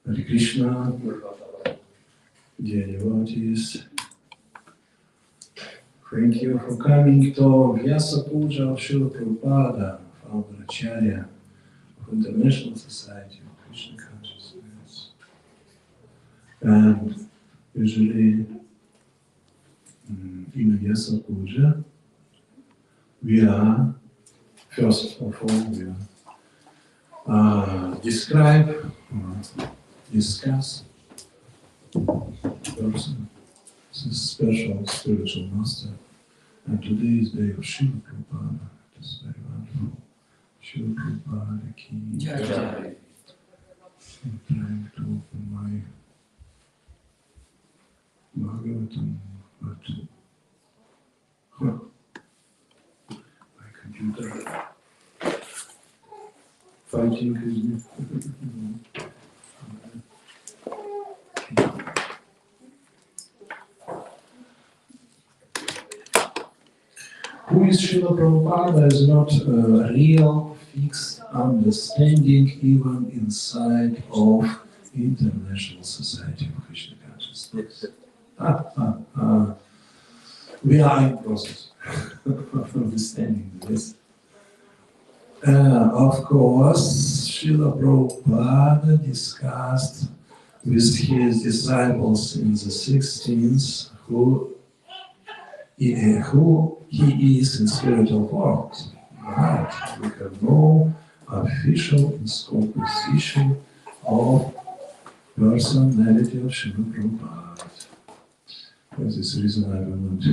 Hare Krishna, dear devotees, thank you for coming to Vyasa Puja of Srila Prabhupada, founder Acharya of International Society of Krishna Consciousness. And usually in Vyasa Puja, we are, first of all, we describe or discuss person, this is special spiritual master. And today is the day of Srila Prabhupada. It is very wonderful. Srila Prabhupada ki. Jai. I'm trying to open my Bhagavatam, but my computer fighting with me. Who is Srila Prabhupada is not a real fixed understanding even inside of International Society of Krishna Consciousness. We are in process of understanding this. Of course, Srila Prabhupada discussed with his disciples in the 16th who he is in spiritual world. But we have no official composition of personality of Srila Prabhupada. For this reason I will not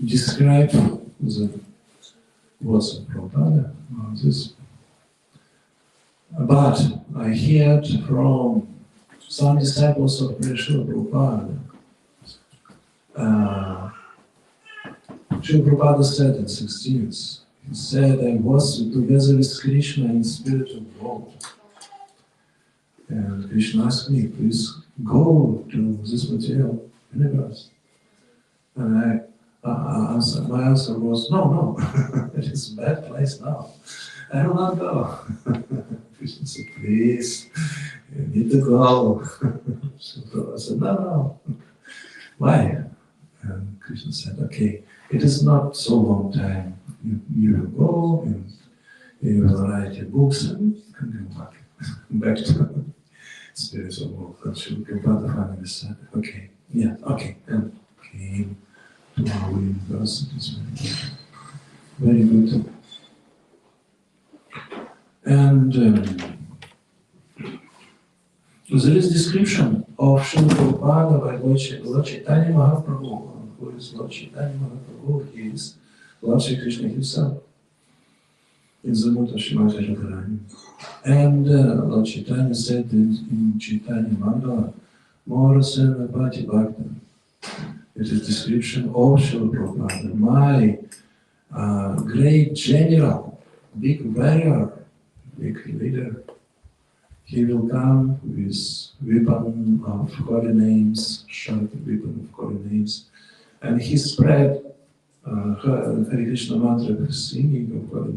describe the words of Prabhupada on this. But I heard from some disciples of Srila Prabhupada. Srila Prabhupada said in 16th, he said, I was together with Krishna in spiritual world. And Krishna asked me, please go to this material universe. And my answer was, no, it is a bad place now. I will not go. Krishna said, please, you need to go. So Prabhupada said, no. Why? And Krishna said, okay, it is not so long time. You will go and you will write your books and you can go back to spiritual world. And Srila Prabhupada finally said, okay, and came to our university. Very good. And there is description of Srila Prabhupada by Lord Chaitanya Mahaprabhu. Who is Lord Chaitanya Mahaprabhu? He is Lord Shri Krishna himself in the mood of Srimati Radharani. And Lord Chaitanya said in Chaitanya Mandala, Morasena Bhati Bhakta. It is description of Srila Prabhupada, my great general, big warrior, big leader. He will come with weapon of holy names, sharp weapon of holy names, and he spread Hare Krishna mantra, singing of holy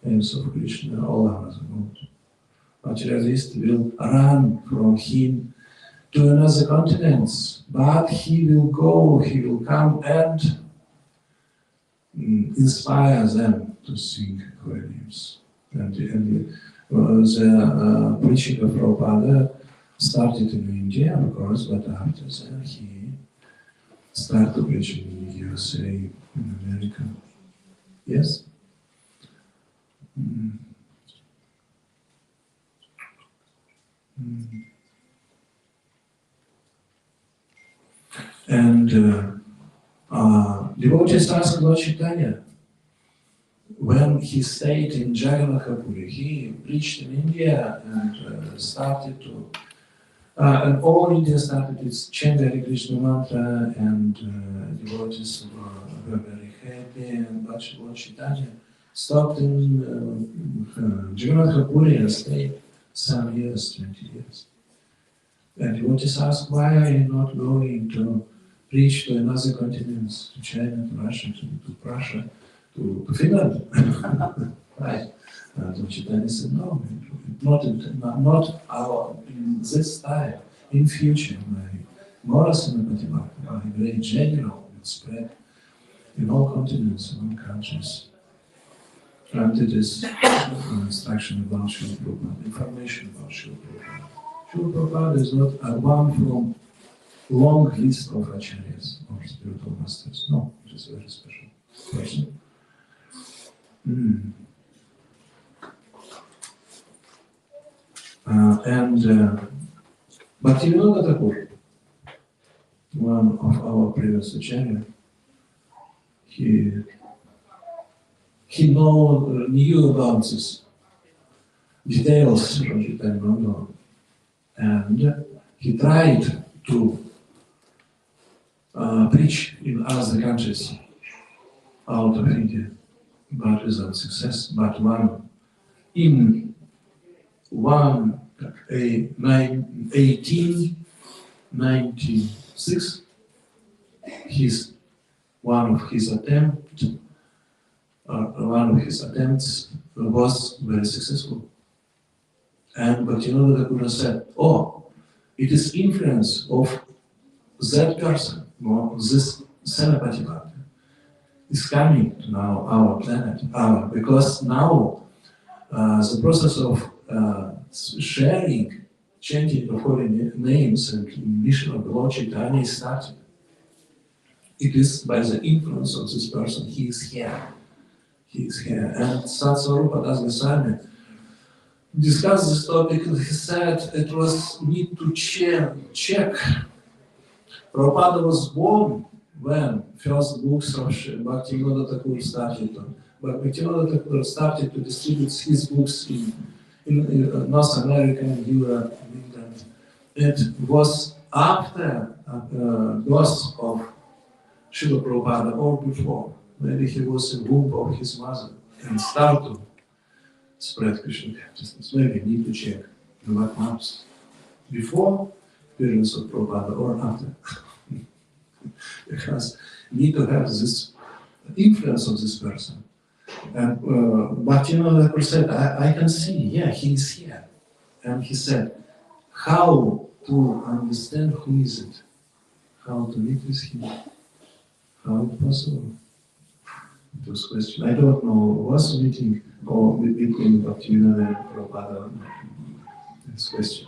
names of Krishna all over the world. Materialist will run from him to another continent, but he will come and inspire them to sing holy names. And the preaching of Prabhupada started in India, of course, but after that he started preaching in the USA, in America. Yes? And devotees asked Lord Chaitanya, when he stayed in Jagannathapuri, he preached in India and started to, and all India started to chant Hare Krishna mantra, and devotees were very happy. And Lord Chaitanya stopped in Jagannathapuri and stayed some years, 20 years. And devotees asked, why are you not going to preach to another continent, to China, to Russia, to Prussia, to Finland? Right. Lord Chaitanya said, no, not in this time, in future, my Morasana Patibhakti, my great general, will spread in all continents and all countries. Granted is instruction about Srila Prabhupada, information about Srila Prabhupada. Srila Prabhupada is not one from long list of acharyas or spiritual masters. No, it is a very special person. Bhaktivinoda Thakur, one of our previous acharya, he knew about this details from Chaitanya Mahaprabhu, and he tried to preach in other countries out of India, but without success. But in 1896, one of his attempts was very successful. And Bhaktivinoda Thakur said, "Oh, it is influence of that person, or this Senapati Bhakti, is coming to now our planet, because now the process of sharing, chanting the holy names and mission of the Lord Chaitanya is started. It is by the influence of this person. He is here. He is here." And Srila Prabhupada Goswami discussed this topic, and he said it was need to check. Prabhupada was born when first books of Bhaktivinoda Thakur started. But Bhaktivinoda Thakur started to distribute his books in North America and Europe and England. It was after birth of Srila Prabhupada or before. Maybe he was in the womb of his mother and started to spread Krishna consciousness. Maybe need to check the what months before appearance of Prabhupada or after. Because need to have this influence of this person. And Bhaktivinoda Thakur said, I can see, yeah, he is here. And he said, how to understand who is it? How to meet with him? How is it possible? It was a question. I don't know, was meeting or between Bhaktivinoda and Prabhupada? This question.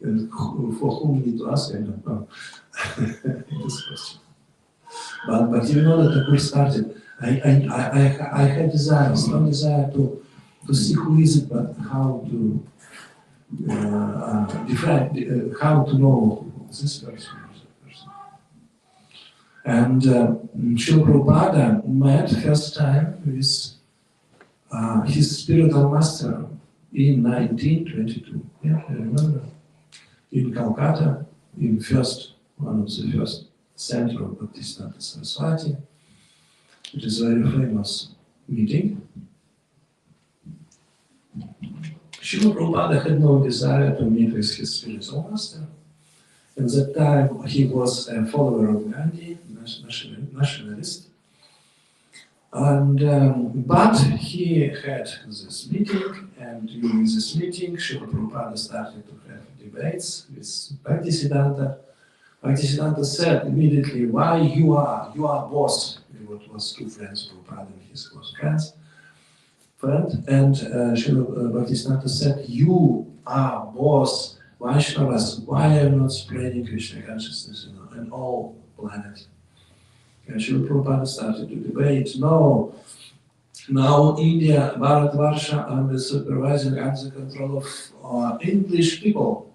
And for whom we need to ask, I don't know. This question. But Bhaktivinoda Thakur started. I had desire, strong desire to see who is it, but how to how to know this person. And Srila Prabhupada met first time with his spiritual master in 1922. Yeah, I remember. In Calcutta, in one of the first center of Bhaktisiddhanta Saraswati. It is a very famous meeting. Srila Prabhupada had no desire to meet with his spiritual master. At that time, he was a follower of Gandhi, nationalist. And but he had this meeting, and during this meeting, Srila Prabhupada started to have debates with Bhaktisiddhanta. Bhaktisiddhanta said immediately, "Why you are boss?" It was two friends, Prabhupada and his close friend. And Srila Bhaktisiddhanta said, "You are boss, Vaishnavas. Why are you not spreading Krishna consciousness in all planets?" And Srila Prabhupada started to debate. No, now India, Bharatvarsha, under supervising under the control of English people.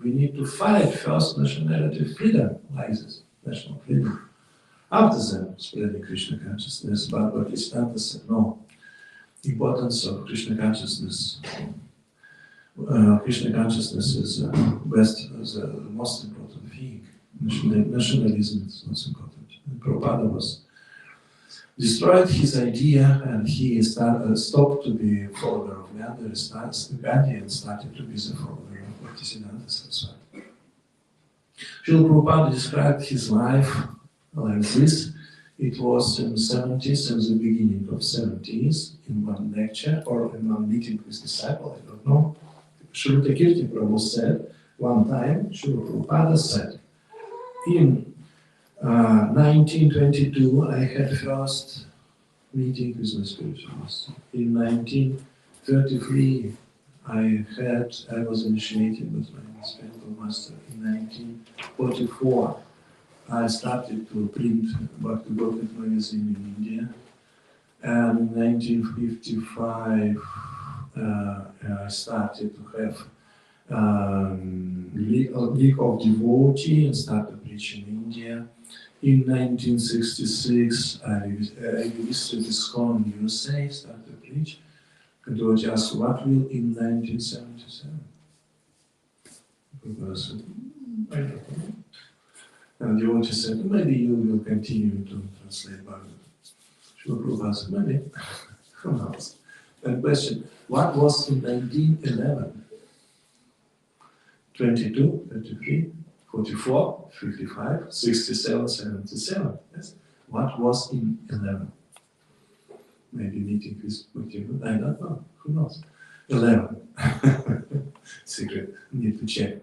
We need to fight first nationality freedom, like this, national freedom. After that, spreading Krishna consciousness. But Bhaktisiddhanta said, no, importance of Krishna consciousness. Krishna consciousness is the most important thing. Nationalism is not important. And Prabhupada was destroyed his idea, and he stopped to be follower of Gandhi and started to be the follower of Bhaktisiddhanta Saraswati. Srila Prabhupada described his life like this. It was in the 70s, in the beginning of 70s, in one lecture or in one meeting with disciple, I don't know. Srila Kirti Prabhu said, one time, Srila Prabhupada said, in 1922, I had first meeting with my spiritual master. In 1933, I was initiated with my spiritual master. In 1944, I started to print Bhakti Gopit magazine in India. And in 1955, I started to have League of Devotee and started preaching in India. In 1966, I visited ISKCON in USA, started to preach. And Devotee asked, what will in 1977? Because I don't know. And Devotee said, maybe you will continue to translate Bhagavad. Srila Prabhupada said, maybe. Who knows? And question, what was in 1911? 22, 23, 44, 55, 67, 77. Yes? What was in 11? Maybe meeting with you. I don't know. Who knows? 11. Secret. Need to check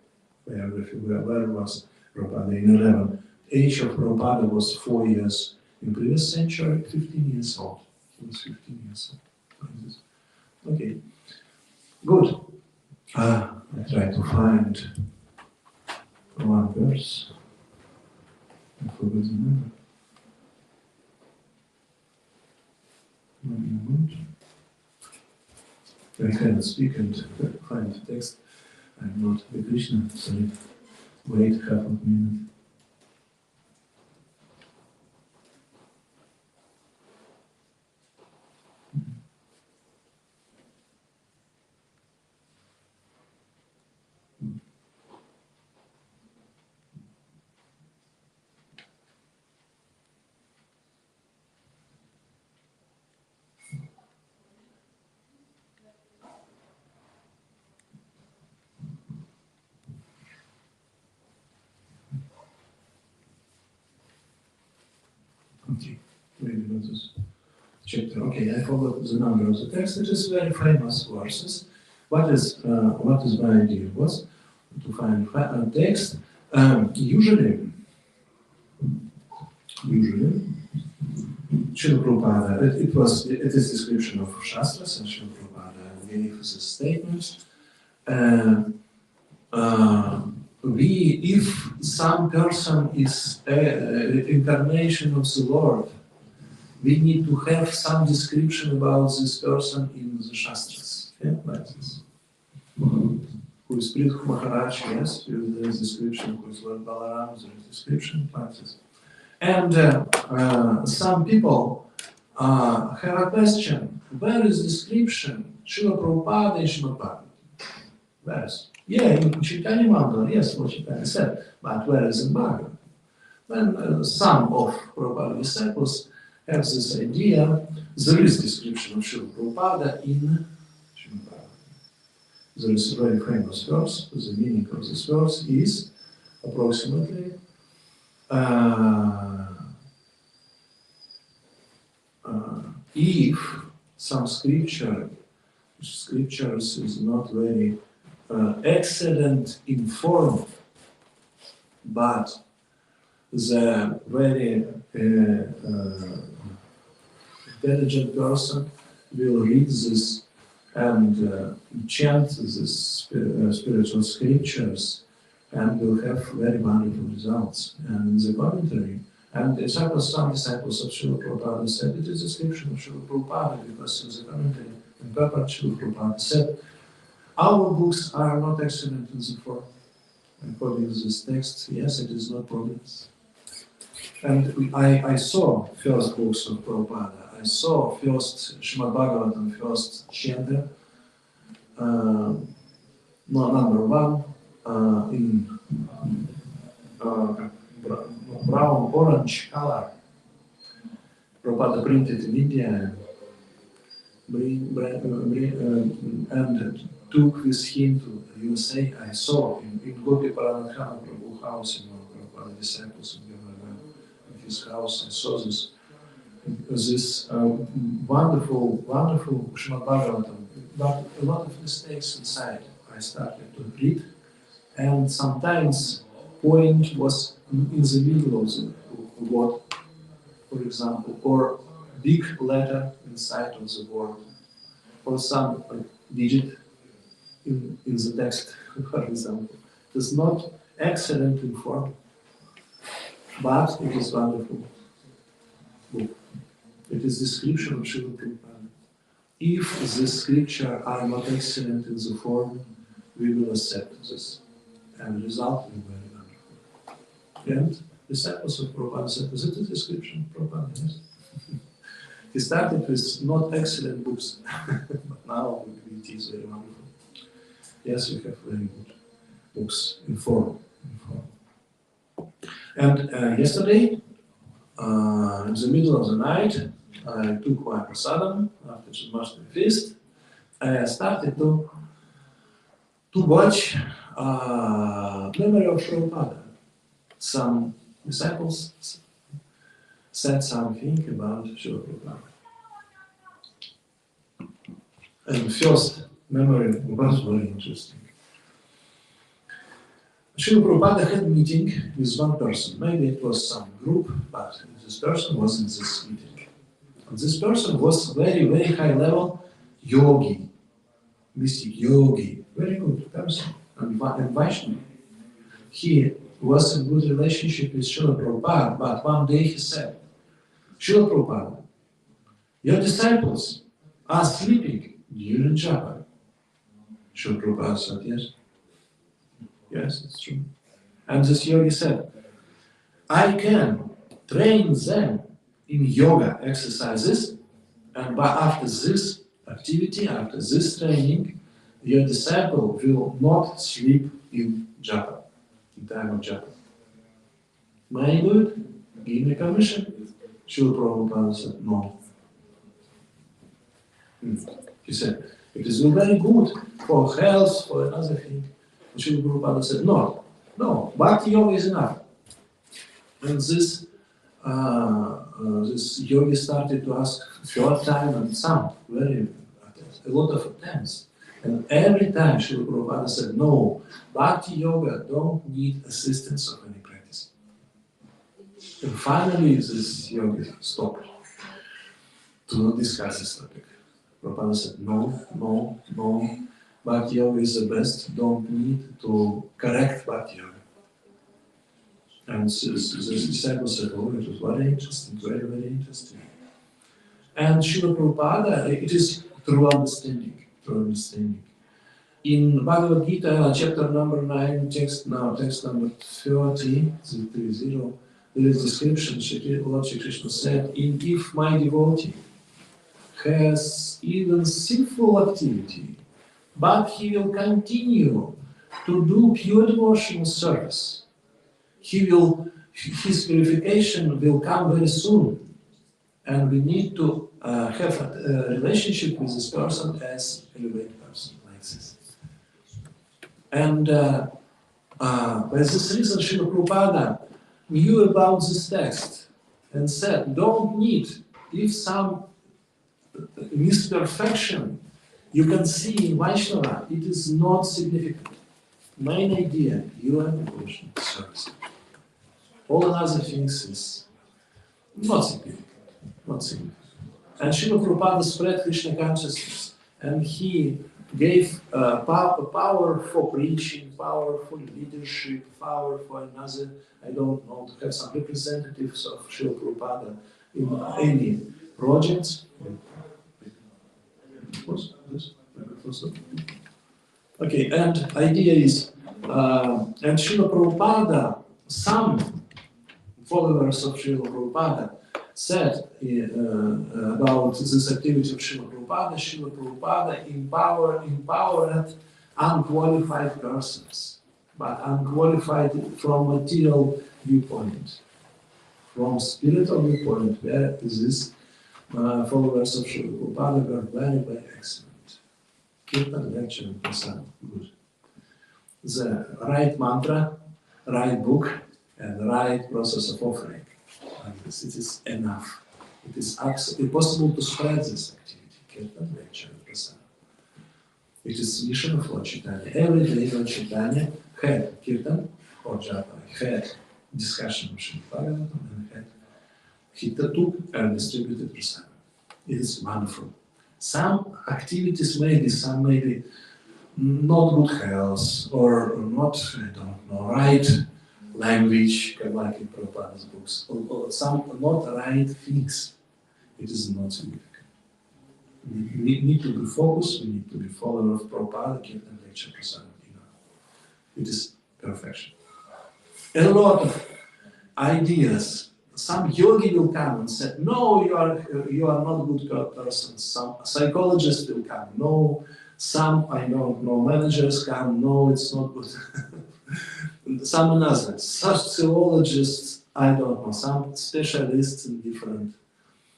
biography. Where was Prabhupada in 11? Age of Prabhupada was 4 years. In previous century, 15 years old. He was 15 years old. Okay. Good. I try to find one verse. I forgot the number. One moment. I cannot speak and find the text. I'm not the Krishna, sorry. Wait half a minute. Okay, maybe not this chapter. Okay, I forgot the number of the text. It is very famous verses. What is my idea was to find a text. Usually, Srila Prabhupada. It is description of Shastras, and Srila Prabhupada gave us a statement. If some person is incarnation of the Lord, we need to have some description about this person in the Shastras. Yeah, like this. Who is Prithu Maharaj, yes, there is description. Who is Lord Balaram, there is description, like this. And some people have a question: where is description Srila Prabhupada and Srila Bhagavad? Where is? Yeah, in Chaitanya Mandala, yes, what Chaitanya said, but where is in Bhagavad? Then some of Prabhupada's disciples have this idea. There is description of Srila Prabhupada in Srimad Bhagavatam. There is a very famous verse. The meaning of this verse is approximately if some scriptures is not very excellent informed, but the very intelligent person will read this and chant these spiritual scriptures and will have very wonderful results. And in the commentary, and some disciples of Srila Prabhupada said it is a description of Srila Prabhupada, because in the commentary, in Purport, Srila Prabhupada said, our books are not excellent in the form. According to this text, yes, it is not progress. And I saw first books of Prabhupada. I saw first Srimad Bhagavatam, first chapter, number 1, in brown, orange color. Prabhupada printed in India and took with him to USA. I saw in Gopi Paranadhana Prabhu house, in Prabhupada disciples in his house. I saw this wonderful Srimad Bhagavatam, but a lot of mistakes inside. I started to read, and sometimes point was in the middle of the word, for example, or big letter inside of the word, or some digit in the text, for example. It is not excellent in form, but it is wonderful book. It is description of Srila Prabhupada. If the scripture are not excellent in the form, we will accept this, and the result will be very wonderful. And disciples of Prabhupada said, is it a description of Prabhupada? Yes. He started with not excellent books, but now it is very wonderful. Yes, we have very good books in form. And yesterday, in the middle of the night, I took my prasadam after the master feast. I started to watch memory of Prabhupada. Some disciples said something about Srila Prabhupada. And first memory was very interesting. Srila Prabhupada had a meeting with one person. Maybe it was some group, but this person was in this meeting. And this person was very, very high level yogi, mystic yogi, very good person, and Vaishnava. He was in good relationship with Srila Prabhupada, but one day he said, Srila Prabhupada, your disciples are sleeping during japa. Srila Prabhupada said, yes. Yes, it's true. And this yogi said, I can train them in yoga exercises, and after this activity, after this training, your disciple will not sleep in japa, in time of japa. May I do it? Give me permission. Srila Prabhupada said, no. He said, it is very good for health, for another thing. Srila Prabhupada said, no, bhakti yoga is enough. And this yogi started to ask third time and some, a lot of attempts. And every time Srila Prabhupada said, no, bhakti yoga don't need assistance of any practice. And finally this yogi stopped to discuss this topic. Prabhupada said, no, bhakti yoga is the best, don't need to correct bhakti yoga. And the disciples said, oh, it was very interesting, very, very interesting. And Srila Prabhupada, it is through understanding. In Bhagavad Gita, chapter number 9, text number 30, there is description, Lord Shri Krishna said, if my devotee has even sinful activity, but he will continue to do pure devotional service, his purification will come very soon, and we need to have a relationship with this person as elevated person, like this. And by this reason, Srila Prabhupada knew about this text and said, don't need, if some misperfection you can see in Vaishnava, it is not significant. Main idea, you are devotional service. All other things is not significant. And Srila Prabhupada spread Krishna consciousness, and he gave power for preaching, power for leadership, power for another, I don't know, to have some representatives of Srila Prabhupada in any projects. Okay, and idea is, and Srila Prabhupada, some followers of Srila Prabhupada said about this activity of Srila Prabhupada empowered unqualified persons, but unqualified from material viewpoint. From spiritual viewpoint, where these followers of Srila Prabhupada were very, very excellent. Kirtan, lecture, and prasad, good. The right mantra, right book, and the right process of offering. And this, it is enough. It is absolutely possible to spread this activity. Kirtan, lecture, and prasad. It is mission of Lord Chaitanya. Every day Lord Chaitanya had Kirtan or Japa, had discussion of Srimad Bhagavatam, and he took and distributed prasad. is wonderful. Some activities some maybe not good health, or not, I don't know, right language, like in Prabhupada's books, or some not right things. It is not significant. We need to be focused, we need to be follower of Prabhupada, Kirtan lecture present. It is perfection. A lot of ideas. Some yogi will come and say, no, you are not a good person. Some psychologist will come, no. Some, I don't know, managers come, no, it's not good. Some another, sociologists, I don't know, some specialists in different,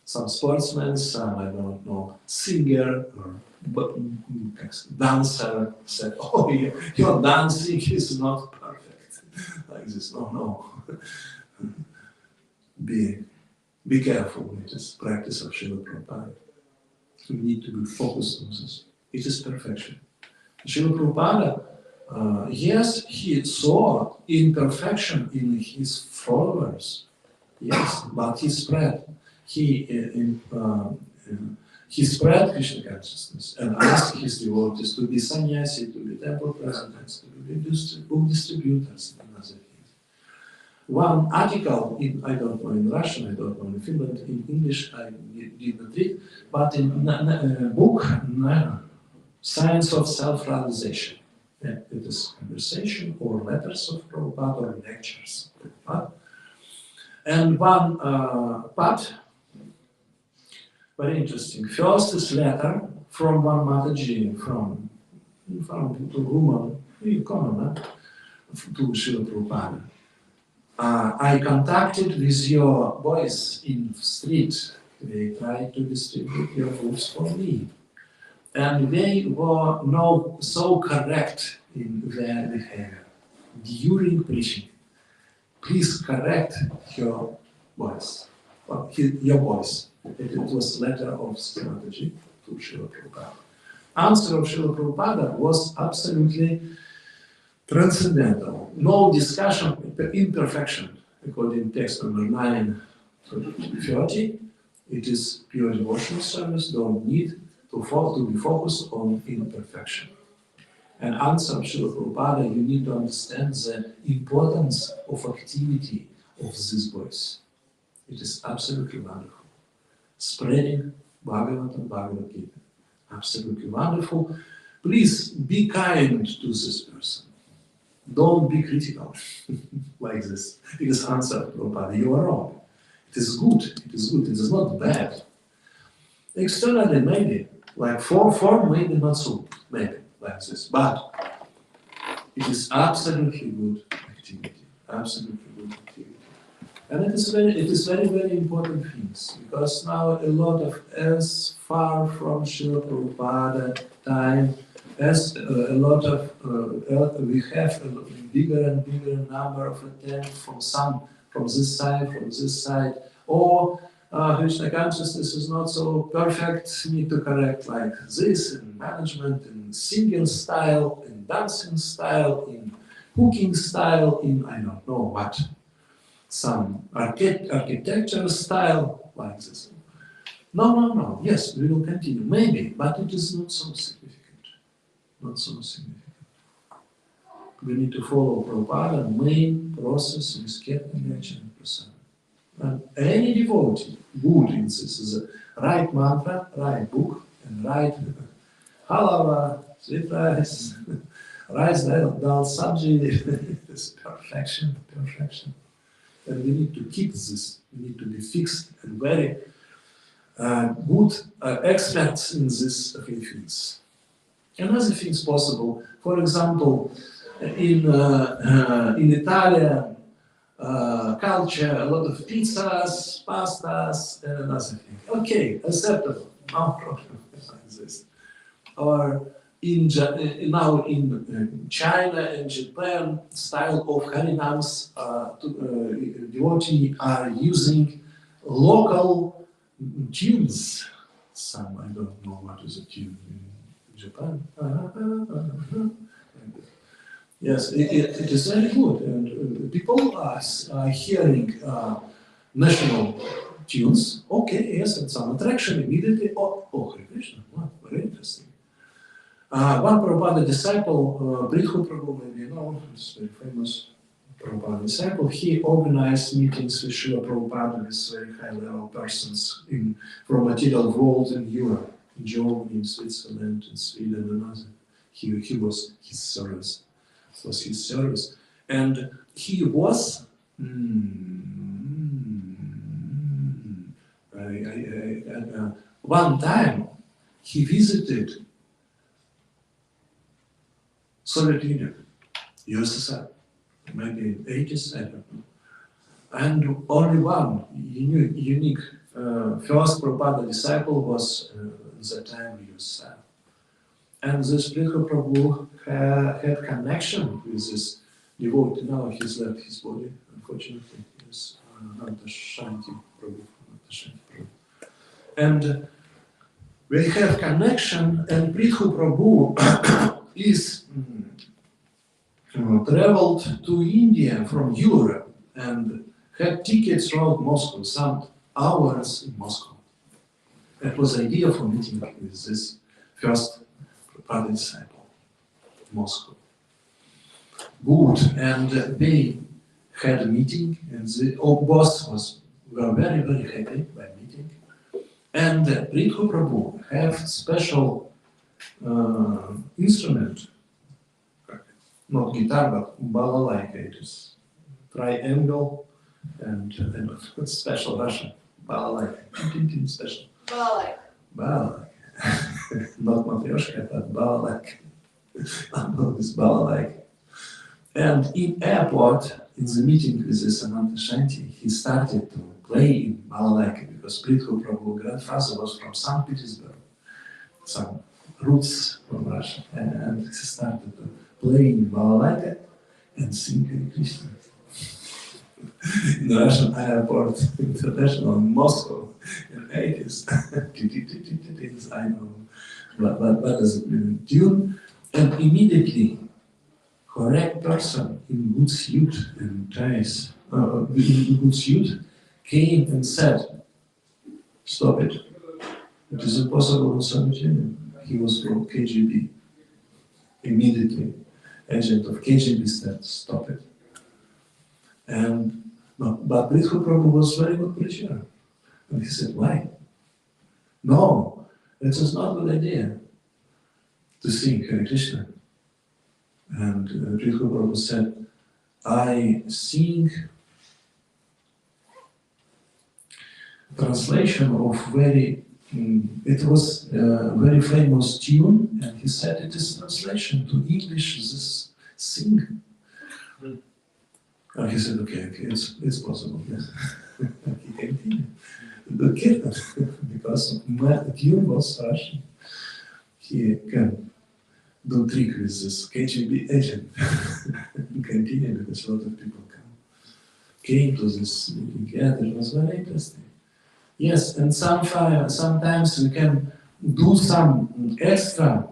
some sportsmen, some, I don't know, singer or dancer said, oh, your dancing is not perfect. Like this, no. Be careful with this practice of Srila Prabhupada. We need to be focused on this. It is perfection. Srila Prabhupada, yes, he saw imperfection in his followers. Yes, but he spread. He spread Krishna consciousness and asked his devotees to be sannyasi, to be temple presidents, to be book distributors, and other things. One article, I don't know in Russian, I don't know in Finland, in English I did not read, but in a book, Science of Self-Realization. It is conversation or letters of Prabhupada or lectures of Prabhupada. And one part, very interesting. First is letter from one Mataji, from to woman, common, to Srila Prabhupada. I contacted with your boys in the street. They tried to distribute your books for me. And they were not so correct in their behavior during preaching. Please correct your voice. Your voice. It was letter of strategy to Srila Prabhupada. Answer of Srila Prabhupada was absolutely transcendental. No discussion, imperfection. According to text number 9:30, it is pure devotional service, don't need to be focused on imperfection. And answer of Srila Prabhupada, you need to understand the importance of activity of this voice. It is absolutely wonderful. Spreading Bhagavatam, Bhagavad Gita. Absolutely wonderful. Please be kind to this person. Don't be critical like this. It is answer of Prabhupada, you are wrong. It is good, it is not bad. Externally maybe, like form maybe not so, maybe like this, but it is absolutely good activity, And it is very, very important things, because now a lot of, as far from Srila Prabhupada time, as a lot of, we have a bigger and bigger number of attempts from this side, or Krishna consciousness is not so perfect, need to correct like this in management, in singing style, in dancing style, in cooking style, in I don't know what, some architecture style like this. No, yes, we will continue, maybe, but it is not so significant. We need to follow Prabhupada main process with Kirtan lecture and Prasad. And any devotee, good in this is a right mantra, right book, and right halava, sweet rice, rice, dal, sabji, this perfection. And we need to keep this, we need to be fixed and very good experts in these things. Another things possible, for example, in Italian culture, a lot of pizzas, pastas, and another thing. Okay, acceptable, no problem like this. Or now in China and Japan, style of Harinams, devotees are using local tunes. Some, I don't know what is a tune in Japan. Yes, it is very good, and people are hearing national tunes, okay, yes, and some attraction immediately. Oh, Hare Krishna, wow, very interesting. One Prabhupada disciple, Prithu Prabhu, maybe you know, it's very famous Prabhupada disciple, he organized meetings with Srila Prabhupada with very high-level persons from material world in Europe, in Germany, in Switzerland, in Sweden, and other. He was his service. It was his service. And he was one time he visited Soviet Union, USSR, maybe in the 80s, I don't know. And only one unique first Prabhupada disciple was at that time USSR. And this Prithu Prabhu had connection with this devotee. Now he's left his body, unfortunately. He's Shanti Prabhu. And we have connection, and Prithu Prabhu is traveled to India from Europe and had tickets throughout Moscow, some hours in Moscow. That was the idea for meeting with this first Prabhupada disciple, Moscow. Good, and they had a meeting, and the boss were very, very happy by meeting. And Prithu Prabhu have special instrument, not guitar, but balalaika. It is triangle and special Russian balalaika. Special. Balalaika. Balalaika. Not matryoshka, but balalaika. This balalaika. And in airport, in the meeting with this Ananta Shanti, he started to play in balalaika because Prithu Prabhu's grandfather was from St. Petersburg, some roots from Russia, and he started to play in balalaika and sing Hare Krishna. In the Russian airport, international in Moscow, in the 80s. I know what is the tune, and immediately correct person in good suit and ties, in good suit, came and said, "Stop it. It is impossible in Soviet Union." He was from KGB. Immediately, agent of KGB said, "Stop it." And but Prithu Prabhu was very good preacher. And he said, "Why? No, it is not a good idea to sing Hare Krishna." And Prithu Prabhu said, "I sing translation of it was a very famous tune, and he said it is translation to English, this sing." And he said, okay, it's possible, yes. He continued. The kirtan, because the tune was Russian, he can do trick with this KGB agent and continue because a lot of people came to this meeting. Yeah, it was very interesting. Yes, and sometimes we can do some extra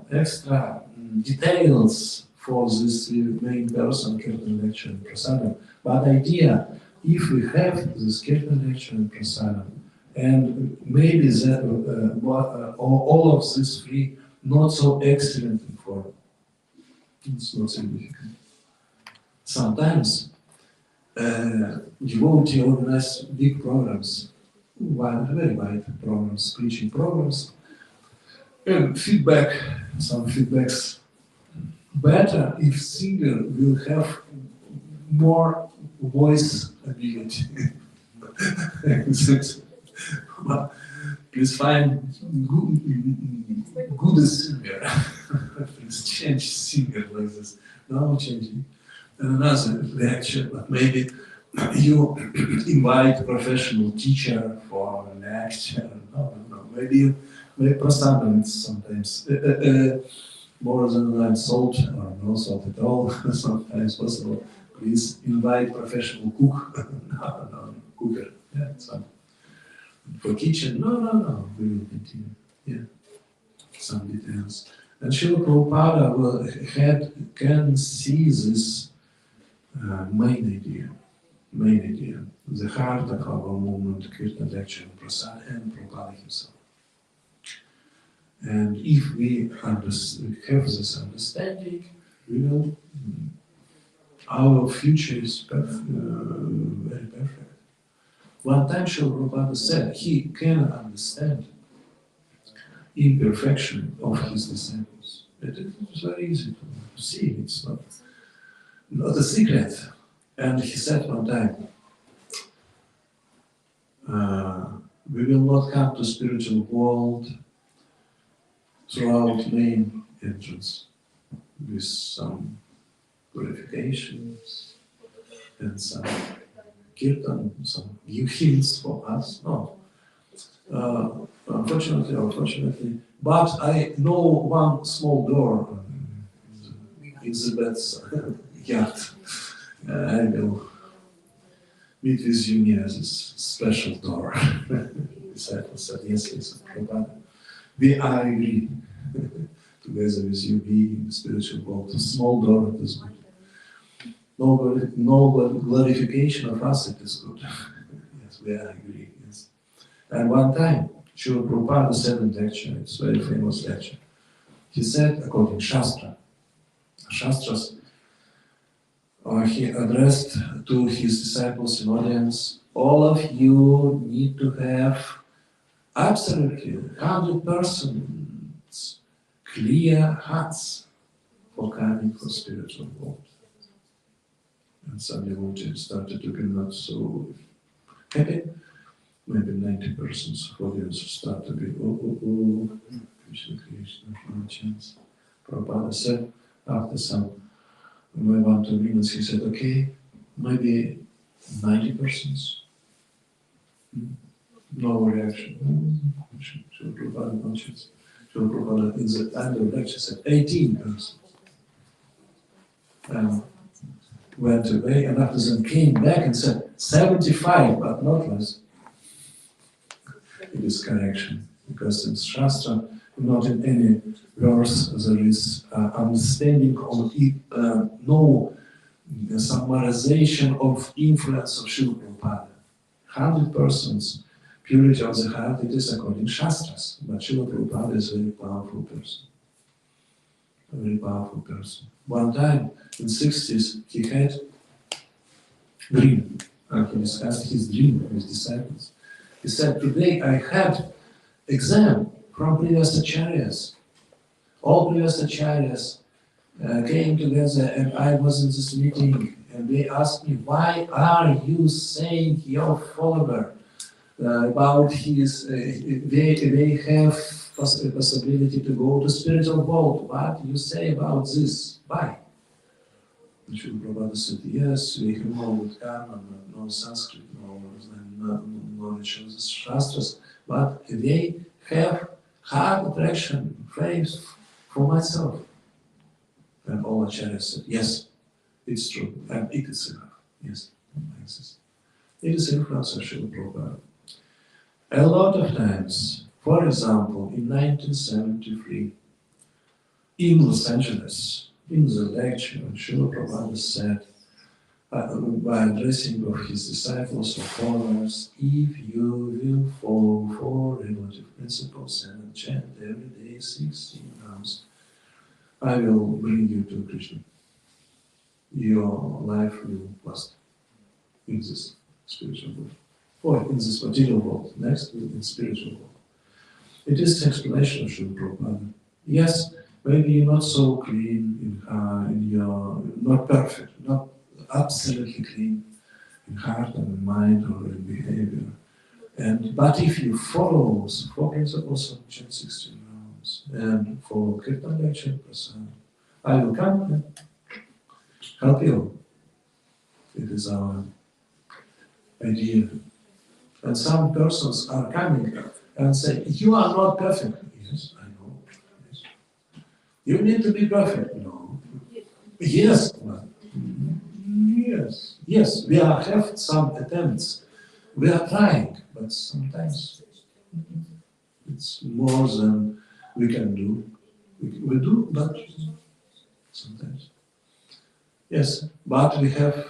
details for this main person, Kirtan lecture and prasadam. But idea, if we have this Kirtan lecture and prasadam, and maybe that all of this free, not so excellent in form, it's not significant. Sometimes devotee organize big programs, very wide programs, preaching programs, and some feedbacks. Better if singer will have more voice ability. But please find good singer. Please change singer like this. No changing. Another lecture, but maybe you invite professional teacher for a lecture. No. Maybe prasadam sometimes more than salt or no salt at all. Sometimes possible. Please invite professional cook. No, cooker. Yeah, so for kitchen. No. We will continue. Yeah, some details. And Srila Prabhupada can see this main idea. main idea, the heart of our movement, Kirtan lecture, Prasad, and Prabhupada himself. And if we have this understanding, we will, our future is very perfect. One time Srila Prabhupada said he can understand imperfection of his disciples. It is very easy to see, it's not a secret. And he said one time, we will not come to spiritual world throughout main entrance with some purifications and some kirtan, some new hints for us. No. Unfortunately or fortunately, but I know one small door in the bed's yard. I will meet with you near this special door. The disciple said, yes, Prabhupada. We are agree. Together with you, be in the spiritual world. A small door, it is good. No glorification of us, it is good. Yes, we are agree. Yes. And one time, Srila Prabhupada said in lecture, it's a very famous lecture. He said, according to Shastras, he addressed to his disciples in audience, all of you need to have absolutely 100% clear hearts for coming for spiritual world. And some devotees started to be not so happy. Maybe 90% of audience start to be, Krishna, no chance. Prabhupada said, after some 1 or 2 minutes, he said, okay, maybe 90%. No reaction. Srila Prabhupada, no chance. Srila Prabhupada, in the end of the lecture, said 18%. Went away, and after them came back and said 75, but not less. It is correction, because in Shastra, not in any verse there is understanding of no summarization of influence of Srila Prabhupada. 100% purity of the heart, it is according to Shastras, but Srila Prabhupada is a very powerful person. A very powerful person. One time in 60s, he had dream, and he discussed his dream with his disciples. He said, today I had exam from previous acharyas. All previous acharyas came together, and I was in this meeting, and they asked me, why are you saying your follower about his, they have possibility to go to spiritual world. What do you say about this? Why? And Srila Prabhupada said, yes, we have knowledge karma, no Sanskrit, no knowledge of the Shastras, but they have hard attraction, faith for myself. And all acharyas said, yes, it's true, and it is enough. Yes, it is influence of Srila Prabhupada. A lot of times, for example, in 1973, in Los Angeles, in the lecture, Srila Prabhupada said, by addressing of his disciples or followers, if you will follow 4 relative principles and chant every day 16 rounds, I will bring you to Krishna. Your life will last in this spiritual world, or in this material world, next in spiritual world. It is the explanation of Srila Prabhupada. Yes, maybe you're not so clean in your, not perfect, not absolutely clean in heart and in mind or in behavior. But if you follow 4 principles of chant 16 rounds and follow Kirtan lecture Prasad, I will come and help you. It is our idea. And some persons are coming and say, you are not perfect. Yes, I know. Yes. You need to be perfect. No. Yes. Yes, we have some attempts. We are trying, but sometimes it's more than we can do. We do, but sometimes. Yes, but we have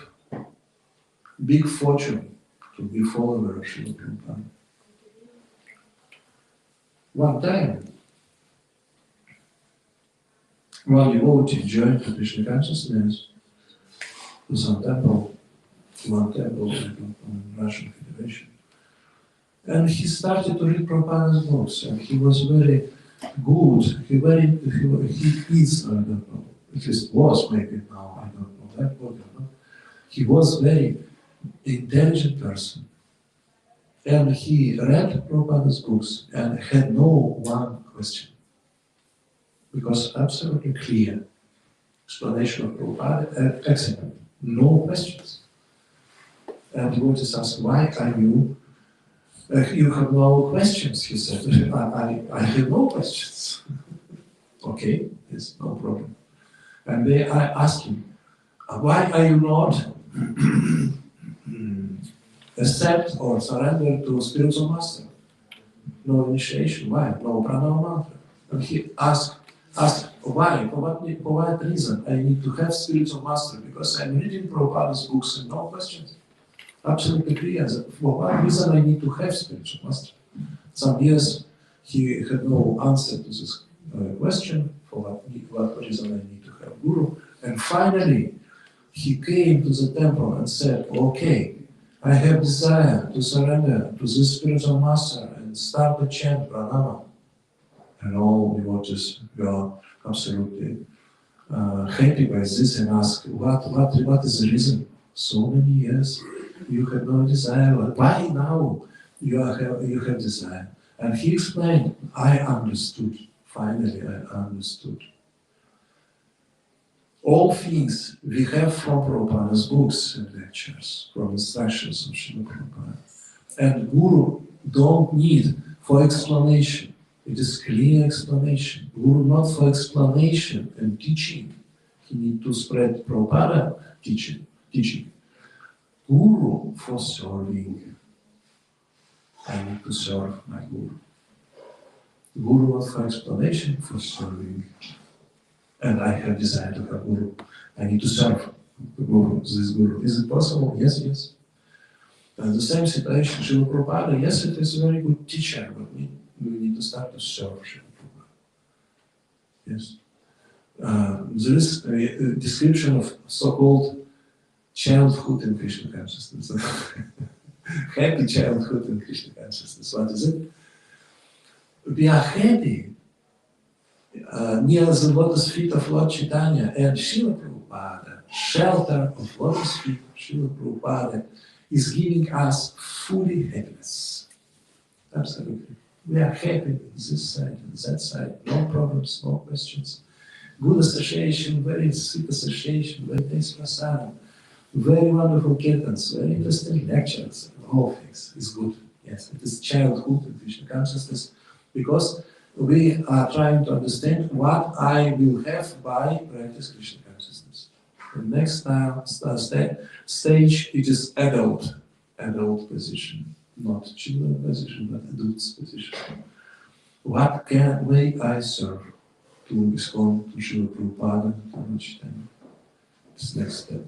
big fortune to be follower of Srila Prabhupada. One time, one devotee joined to Krishna consciousness to some temple, one temple in Russian Federation. And he started to read Prabhupada's books, and he was very good. He is, I don't know, at least was maybe now, I don't know that word or not. He was very intelligent person. And he read Prabhupada's books and had no one question. Because absolutely clear explanation of Prabhupada, excellent, no questions. And he was asked, why are you have no questions, he said. I have no questions. Okay, yes, no problem. And they asked him, why are you not accept or surrender to spiritual master? No initiation, why? No pranava mantra. And he asked why? For what reason I need to have spiritual master? Because I'm reading Prabhupada's books and no questions. Absolutely clear. For what reason I need to have spiritual master? Some years he had no answer to this question. For what reason I need to have guru? And finally, he came to the temple and said, okay, I have desire to surrender to this spiritual master and start to chant pranama. And all devotees were absolutely happy by this and asked, what is the reason? So many years you had no desire. Why now you have desire? And he explained, I understood. Finally, I understood. All things we have from Prabhupada's books and lectures, from instructions of Srila Prabhupada. And Guru don't need for explanation. It is clear explanation. Guru not for explanation and teaching. He need to spread Prabhupada teaching. Guru for serving. I need to serve my Guru. Guru not for explanation, for serving. And I have desire to have Guru. I need to serve the Guru, this Guru. Is it possible? Yes, yes. And the same situation, Srila Prabhupada, yes, it is a very good teacher, but we need to start to serve Srila Prabhupada. Yes. There is a description of so-called childhood in Krishna consciousness. Happy childhood in Krishna consciousness. What is it? We are happy near the lotus feet of Lord Chaitanya and Srila Prabhupada, shelter of lotus feet of Srila Prabhupada, is giving us fully happiness. Absolutely. We are happy on this side and that side, no problems, no questions. Good association, very sweet association, very nice prasadam, very wonderful kirtans, very interesting lectures, all things is good. Yes, it is childhood in Krishna consciousness, because we are trying to understand what I will have by practice Krishna consciousness. The next stage, it is adult position, not children position, but adult's position. What may I serve to ISKCON, to Srila Prabhupada, to Lord Chaitanya? This next step.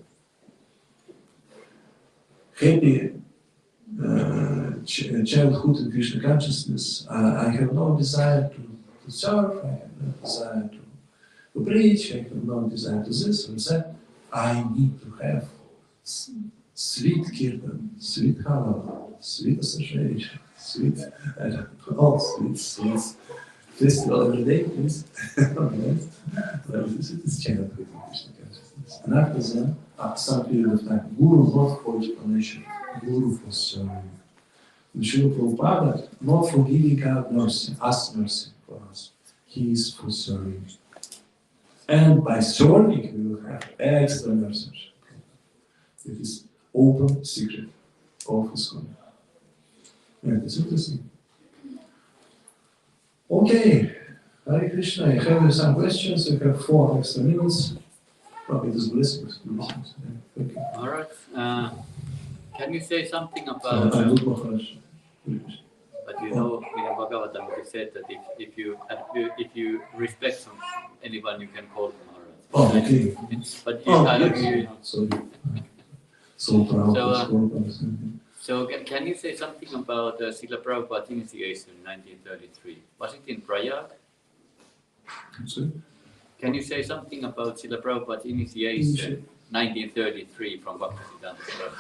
Happy childhood in Krishna consciousness. I have no desire to serve, I have no desire to preach, I have no desire to this and that. I need to have sweet kirtan, sweet halava, sweet association, sweet, I don't know, all sweets. Festival every day, please. This is childhood in Krishna consciousness. And after that, after some period of time, Guru not for explanation, Guru for serving. And Srila Prabhupada not for giving out mercy, us mercy for us. He is for serving. And by serving, we will have extra mercy. It is open secret of ISKCON. And it's interesting. Okay, Hare Krishna, I have some questions. We have 4 extra minutes. Probably this blessings. Thank you. All right. Can you say something about? But you know, in Bhagavatam, it is said that if you respect anyone, you can call them. Oh, okay. But you, yes. you know. Sorry. so proud So, of Prabhupada. So can you say something about Srila Prabhupada's initiation in 1933? Was it in Prayag? Sorry? Can you say something about Srila Prabhupada's initiation 1933 from Bhaktisiddhanta Saraswati?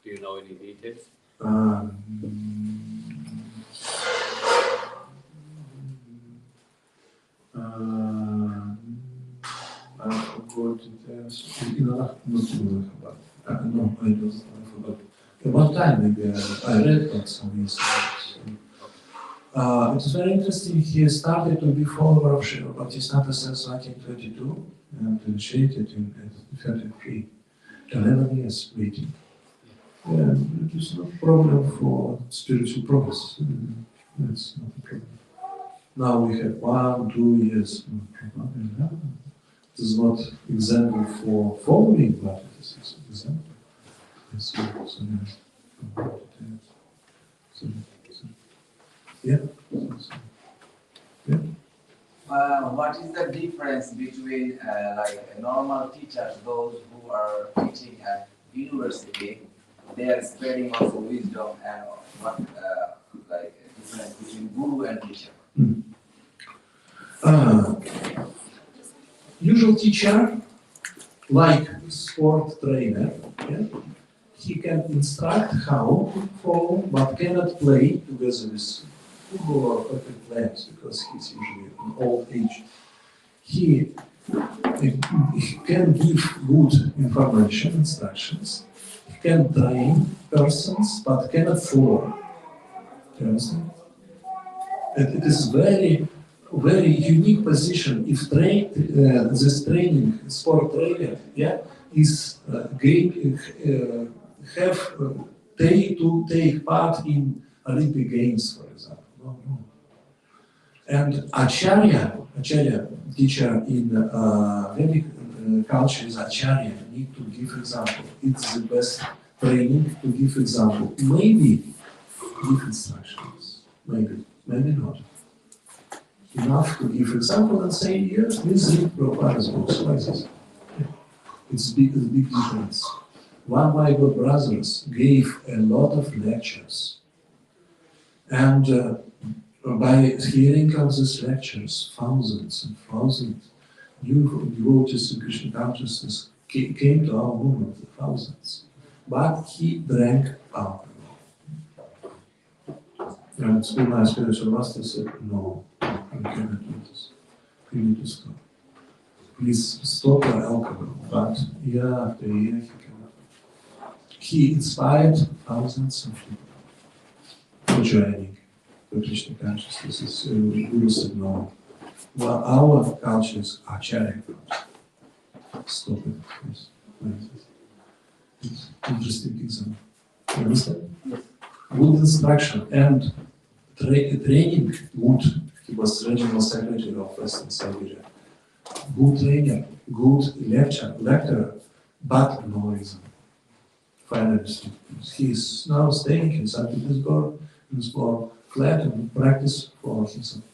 Do you know any details? I forgot details. No, I forgot. At one time, maybe I read about some insights. It was very interesting. He started to be follower of Srila Bhaktisiddhanta Saraswati in 22 and initiated in 33. 11 years waiting. Yeah, it is not a problem for spiritual progress. That's not a problem. Now we have 1, 2 years. It is not example for following, but it is example. Yeah. What is the difference between like normal teachers, those who are teaching at university, they are spreading also wisdom, and what like difference between guru and teacher? Usual teacher, like sport trainer, yeah, he can instruct how to follow, but cannot play together with football or hockey players because he's usually in old age. He can give good information, instructions. He can train persons, but cannot follow. Do you understand? And it is very unique position if this training, sport trainer, yeah, is to take part in Olympic Games, for example. No. And Acharya, teacher in Vedic culture is Acharya, need to give example. It's the best training to give example. Maybe give instructions, maybe not. Enough to give example and say, yes, please read Prabhupada's books like this. It's a big difference. One of my good brothers gave a lot of lectures. And by hearing of these lectures, thousands and thousands new devotees in Krishna consciousness came to our movement, thousands. But he drank alcohol. And my spiritual master said, no, you cannot do this. You need to stop. Please stop your alcohol. But year after year, he cannot. He inspired thousands of people for joining the Krishna consciousness. Guru said, no. Well, our culture is Acharya culture. Stop it, please. It's an interesting example. You understand? Yes. Good instruction and training, good. He was regional secretary of Western Siberia. Good trainer, good lecturer, but no reason. Finally, he is now staying in St. Petersburg in a small flat and practice for himself.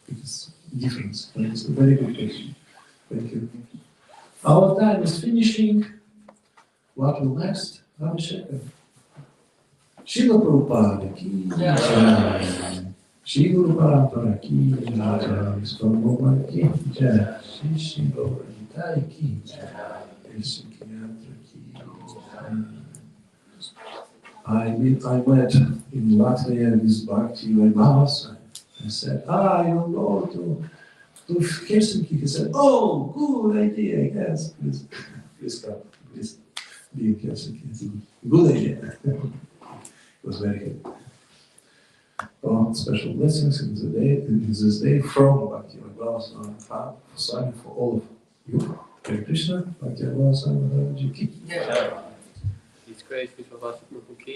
It is difference. It's a very good question. Thank you. Our time is finishing. What will next? Abhishek. Srila Prabhupada ki jai. Shri Guru Parampara ki jai. Swamobha ki jai. Shri Gauranitai ki jai. Yatra ki jai. I met in Latvia with Bhakti Vaibhavas. I said, you go to Helsinki. He said, oh, good idea, yes. Please come, please be in Helsinki. It's a good idea. It was very good. Oh, special blessings in this day from Bhakti Vaibhavas Swami for all of you. Hare Krishna, Bhakti Vaibhavas Swami Maharaji ki. His grace Vishvavasu Prabhu ki.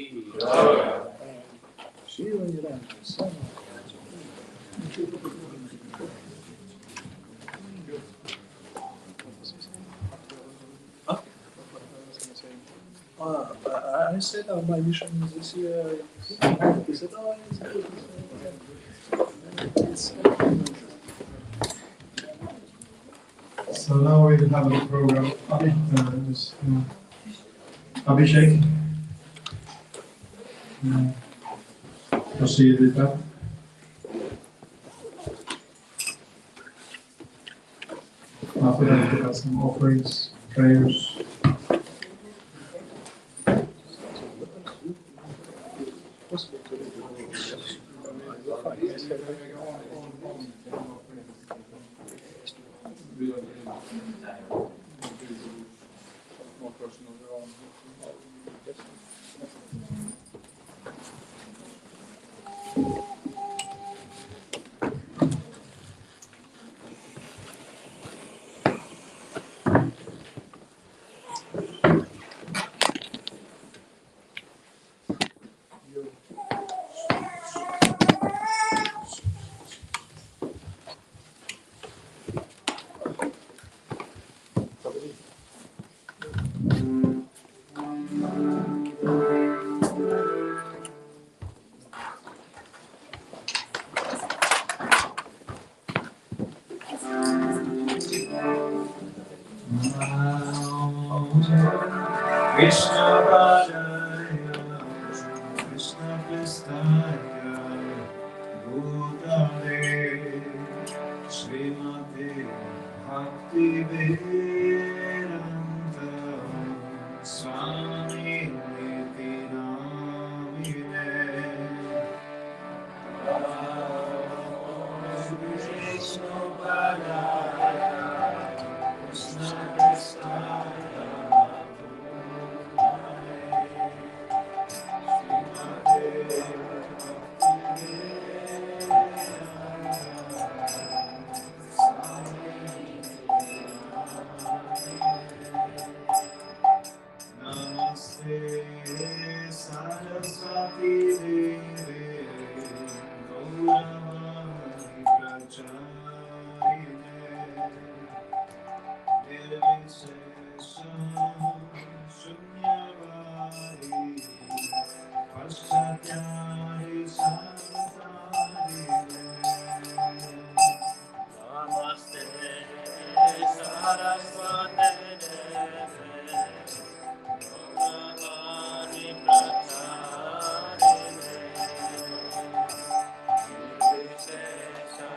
I said my mission is this year. He said, it's So now we have a program. Abhishek? No. Proceed with that. After that, we have some offerings, prayers. Vishvavasu Krishna Pristaya Bhutale Srimate Bhakti Vedanta Swami Niti Namine Krishna Pristaya Namaste Saraswati Devi Gauravani Pracharine Nirvishesha Shunyavadi Paschatyahi Saraswati Namaste Saraswati Devi Gauravani Pracharine Nirvishesha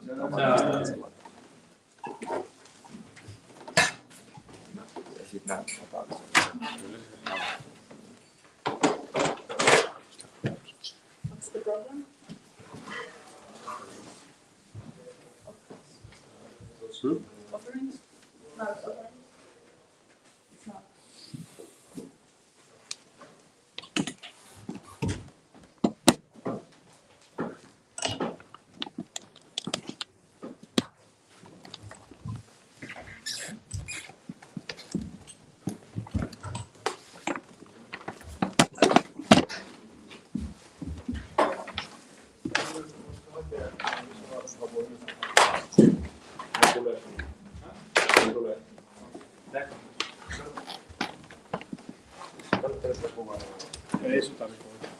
What's the problem? Offerings? Not offering? It's not. Eso está mejor.